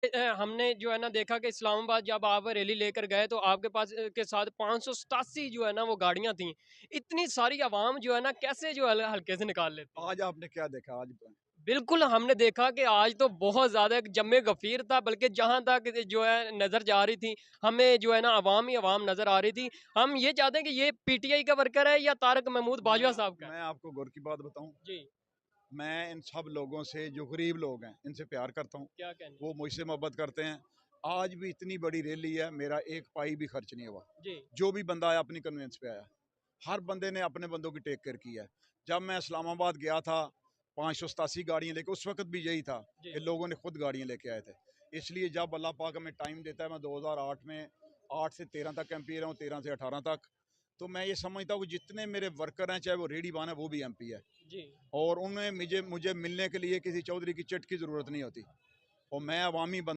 हमने जो है ना देखा कि इस्लामाबाद जब आप रैली लेकर गए तो आपके पास के साथ 587 जो है ना वो गाड़ियां थी। इतनी सारी आवाम जो है ना कैसे जो है हल्के से निकाल लेती है। आज आपने क्या देखा आज? बिल्कुल, हमने देखा कि आज तो बहुत ज़्यादा एक जम्मे गफ़ीर था, बल्कि जहाँ तक जो है नज़र जा रही थी, हमें जो है ना अवाम ही अवाम नज़र आ रही थी। हम ये चाहते हैं कि ये पीटीआई का वर्कर है या तारक महमूद बाजवा मैं साहब का है? मैं आपको गौर की बात बताऊं। जी, मैं इन सब लोगों से, जो गरीब लोग हैं, इनसे प्यार करता हूं। क्या कहने? वो मुझसे मोहब्बत करते हैं। आज भी इतनी बड़ी रैली है, मेरा एक पाई भी खर्च नहीं हुआ। जी, जो भी बंदा आया अपनी कन्वेंस पे आया। हर बंदे ने अपने बंदों की टेक केयर की है। जब मैं इस्लामाबाद गया था 587 गाड़ियाँ लेके, उस वक्त भी यही था जी, कि लोगों ने खुद गाड़ियाँ लेके आए थे। इसलिए जब अल्लाह पाक हमें टाइम देता है, मैं 2008 में 8 से 13 तक एमपी रहा हूँ, 13 से 18 तक। तो मैं ये समझता हूँ कि जितने मेरे वर्कर हैं, चाहे वो रेडी बान है, वो भी एमपी है। जी। और उन्हें मुझे मुझे मिलने के लिए किसी चौधरी की चिट की ज़रूरत नहीं होती। और मैं अवामी